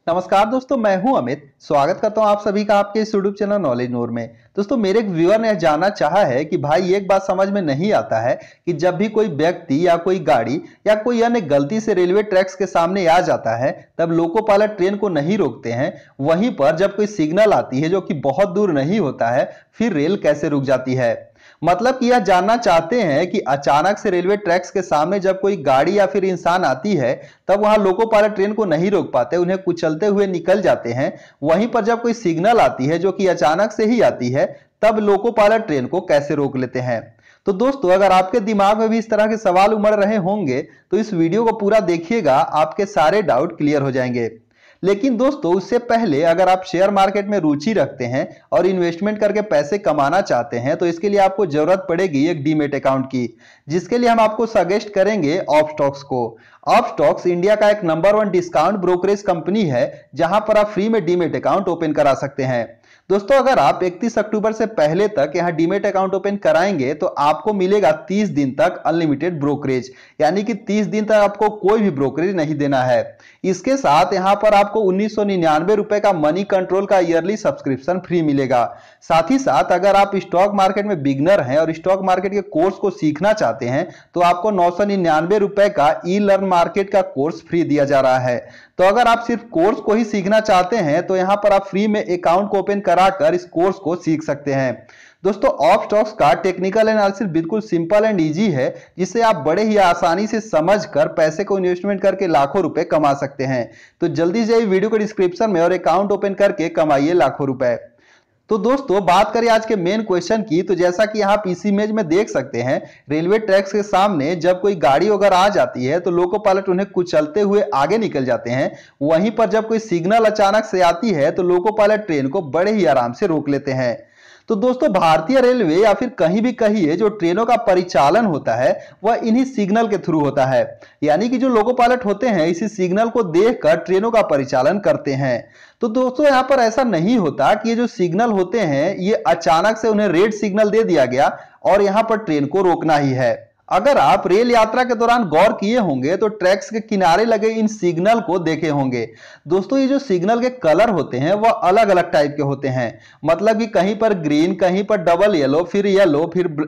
नमस्कार दोस्तों, मैं हूं अमित। स्वागत करता हूं आप सभी का आपके इस यूट्यूब चैनल नॉलेज नूर में। दोस्तों, मेरे एक व्यूअर ने जानना चाहा है कि भाई एक बात समझ में नहीं आता है कि जब भी कोई व्यक्ति या कोई गाड़ी या कोई अन्य गलती से रेलवे ट्रैक्स के सामने आ जाता है तब लोको पायलट ट्रेन को नहीं रोकते हैं। वहीं पर जब कोई सिग्नल आती है जो कि बहुत दूर नहीं होता है, फिर रेल कैसे रुक जाती है। मतलब कि यह जानना चाहते हैं कि अचानक से रेलवे ट्रैक्स के सामने जब कोई गाड़ी या फिर इंसान आती है तब वहां लोको पायलट ट्रेन को नहीं रोक पाते, उन्हें कुचलते हुए निकल जाते हैं। वहीं पर जब कोई सिग्नल आती है जो कि अचानक से ही आती है तब लोको पायलट ट्रेन को कैसे रोक लेते हैं। तो दोस्तों, अगर आपके दिमाग में भी इस तरह के सवाल उमड़ रहे होंगे तो इस वीडियो को पूरा देखिएगा, आपके सारे डाउट क्लियर हो जाएंगे। लेकिन दोस्तों, उससे पहले अगर आप शेयर मार्केट में रुचि रखते हैं और इन्वेस्टमेंट करके पैसे कमाना चाहते हैं तो इसके लिए आपको जरूरत पड़ेगी एक डीमेट अकाउंट की, जिसके लिए हम आपको सजेस्ट करेंगे ऑपस्टॉक्स को। ऑपस्टॉक्स इंडिया का एक नंबर 1 डिस्काउंट ब्रोकरेज कंपनी है जहां पर आप फ्री में डीमेट अकाउंट ओपन करा सकते हैं। दोस्तों, अगर आप 31 अक्टूबर से पहले तक यहां डीमेट अकाउंट ओपन कराएंगे तो आपको मिलेगा 30 दिन तक अनलिमिटेड ब्रोकरेज, यानी कि 30 दिन तक आपको कोई भी ब्रोकरेज नहीं देना है। इसके साथ यहां पर आपको 1999 रुपए का मनी कंट्रोल का ईयरली सब्सक्रिप्शन फ्री मिलेगा। साथ ही साथ अगर आप स्टॉक मार्केट में बिगनर हैं और स्टॉक मार्केट के कोर्स को सीखना चाहते हैं तो आपको 999 रुपए का ई लर्न मार्केट का कोर्स फ्री दिया जा रहा है। तो अगर आप सिर्फ कोर्स को ही सीखना चाहते हैं तो यहां पर आप फ्री में अकाउंट को ओपन कराकर इस कोर्स को सीख सकते हैं। दोस्तों, ऑपस्टॉक्स का टेक्निकल एनालिसिस बिल्कुल सिंपल एंड इजी है, जिसे आप बड़े ही आसानी से समझकर पैसे को इन्वेस्टमेंट करके लाखों रुपए कमा सकते हैं। तो जल्दी से वीडियो के डिस्क्रिप्शन में और अकाउंट ओपन करके कमाइए लाखों रुपए। तो दोस्तों, बात करें आज के मेन क्वेश्चन की, तो जैसा कि आप इस इमेज में देख सकते हैं, रेलवे ट्रैक्स के सामने जब कोई गाड़ी वगैरह आ जाती है तो लोको पायलट उन्हें कुचलते हुए आगे निकल जाते हैं। वहीं पर जब कोई सिग्नल अचानक से आती है तो लोको पायलट ट्रेन को बड़े ही आराम से रोक लेते हैं। तो दोस्तों, भारतीय रेलवे या फिर कहीं भी कहिए जो ट्रेनों का परिचालन होता है वह इन्हीं सिग्नल के थ्रू होता है, यानी कि जो लोको पायलट होते हैं इसी सिग्नल को देखकर ट्रेनों का परिचालन करते हैं। तो दोस्तों, यहां पर ऐसा नहीं होता कि ये जो सिग्नल होते हैं ये अचानक से उन्हें रेड सिग्नल दे दिया गया और यहां पर ट्रेन को रोकना ही है। अगर आप रेल यात्रा के दौरान गौर किए होंगे तो ट्रैक्स के किनारे लगे इन सिग्नल को देखे होंगे। दोस्तों, ये जो सिग्नल के कलर होते हैं वह अलग अलग टाइप के होते हैं। मतलब कि कहीं पर ग्रीन, कहीं पर डबल येलो, फिर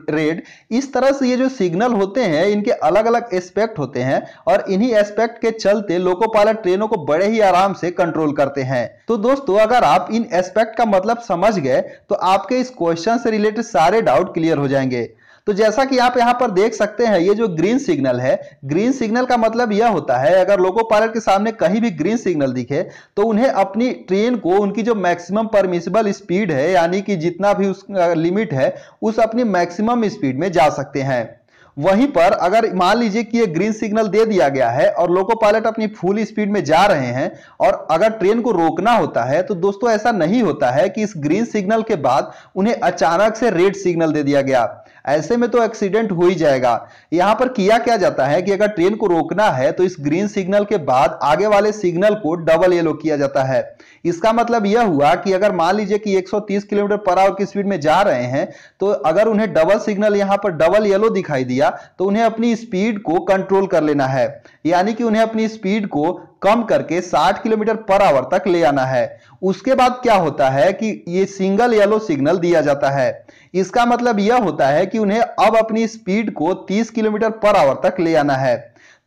रेड। इस तरह से ये जो सिग्नल होते हैं इनके अलग अलग एस्पेक्ट होते हैं और इन्हीं एस्पेक्ट के चलते लोको पायलट ट्रेनों को बड़े ही आराम से कंट्रोल करते हैं। तो दोस्तों, अगर आप इन एस्पेक्ट का मतलब समझ गए तो आपके इस क्वेश्चन से रिलेटेड सारे डाउट क्लियर हो जाएंगे। तो जैसा कि आप यहां पर देख सकते हैं, ये जो ग्रीन सिग्नल है, ग्रीन सिग्नल का मतलब यह होता है अगर लोको पायलट के सामने कहीं भी ग्रीन सिग्नल दिखे तो उन्हें अपनी ट्रेन को उनकी जो मैक्सिमम परमिसिबल स्पीड है, यानी कि जितना भी उस लिमिट है, उस अपनी मैक्सिमम स्पीड में जा सकते हैं। वहीं पर अगर मान लीजिए कि ये ग्रीन सिग्नल दे दिया गया है और लोको पायलट अपनी फुल स्पीड में जा रहे हैं और अगर ट्रेन को रोकना होता है तो दोस्तों ऐसा नहीं होता है कि इस ग्रीन सिग्नल के बाद उन्हें अचानक से रेड सिग्नल दे दिया गया। ऐसे में तो एक्सीडेंट हो ही जाएगा। यहां पर किया क्या जाता है कि अगर ट्रेन को रोकना है तो इस ग्रीन सिग्नल के बाद आगे वाले सिग्नल को डबल येलो किया जाता है। इसका मतलब यह हुआ कि अगर मान लीजिए कि 130 किलोमीटर पर आवर की स्पीड में जा रहे हैं तो अगर उन्हें डबल सिग्नल यहां पर डबल येलो दिखाई दिया तो उन्हें अपनी स्पीड को कंट्रोल कर लेना है, यानी कि उन्हें अपनी स्पीड को कम करके 60 किलोमीटर पर आवर तक ले आना है। उसके बाद क्या होता है कि ये सिंगल येलो सिग्नल दिया जाता है। इसका मतलब यह होता है कि उन्हें अब अपनी स्पीड को 30 किलोमीटर पर आवर तक ले आना है।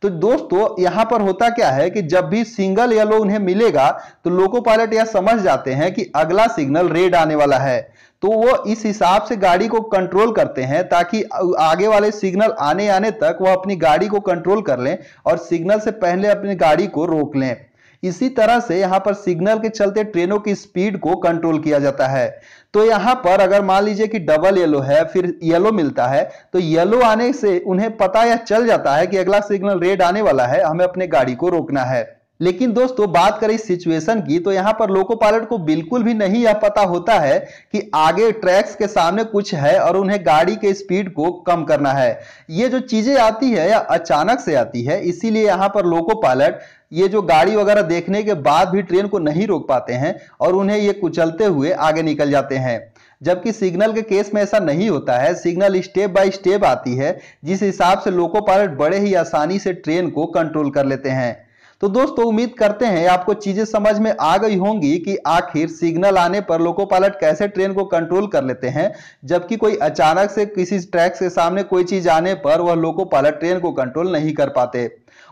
तो दोस्तों, यहां पर होता क्या है कि जब भी सिंगल येलो उन्हें मिलेगा तो लोको पायलट यह समझ जाते हैं कि अगला सिग्नल रेड आने वाला है, तो वो इस हिसाब से गाड़ी को कंट्रोल करते हैं ताकि आगे वाले सिग्नल आने तक वो अपनी गाड़ी को कंट्रोल कर लें और सिग्नल से पहले अपनी गाड़ी को रोक लें। इसी तरह से यहां पर सिग्नल के चलते ट्रेनों की स्पीड को कंट्रोल किया जाता है। तो यहां पर अगर मान लीजिए कि डबल येलो है फिर येलो मिलता है तो येलो आने से उन्हें पता या चल जाता है कि अगला सिग्नल रेड आने वाला है, हमें अपने गाड़ी को रोकना है। लेकिन दोस्तों, बात करें इस सिचुएशन की तो यहां पर लोको पायलट को बिल्कुल भी नहीं यह पता होता है कि आगे ट्रैक्स के सामने कुछ है और उन्हें गाड़ी के स्पीड को कम करना है। ये जो चीजें आती है या अचानक से आती है, इसीलिए यहां पर लोको पायलट ये जो गाड़ी वगैरह देखने के बाद भी ट्रेन को नहीं रोक पाते हैं और उन्हें ये कुचलते हुए आगे निकल जाते हैं। जबकि सिग्नल के केस में ऐसा नहीं होता है, सिग्नल स्टेप बाय स्टेप आती है जिस हिसाब से लोको पायलट बड़े ही आसानी से ट्रेन को कंट्रोल कर लेते हैं। तो दोस्तों उम्मीद करते हैं आपको चीजें समझ में आ गई होंगी कि आखिर सिग्नल आने पर लोको पायलट कैसे ट्रेन को कंट्रोल कर लेते हैं, जबकि कोई अचानक से किसी ट्रैक के सामने कोई चीज आने पर वह लोको पायलट ट्रेन को कंट्रोल नहीं कर पाते।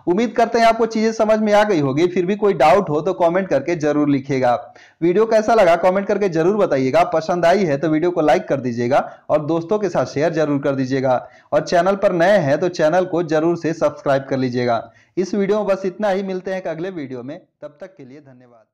उम्मीद करते हैं आपको चीजें समझ में आ गई होगी। फिर भी कोई डाउट हो तो कमेंट करके जरूर लिखिएगा। वीडियो कैसा लगा कमेंट करके जरूर बताइएगा। पसंद आई है तो वीडियो को लाइक कर दीजिएगा और दोस्तों के साथ शेयर जरूर कर दीजिएगा, और चैनल पर नए हैं तो चैनल को जरूर से सब्सक्राइब कर लीजिएगा। इस वीडियो में बस इतना ही। मिलते हैं एक अगले वीडियो में, तब तक के लिए धन्यवाद।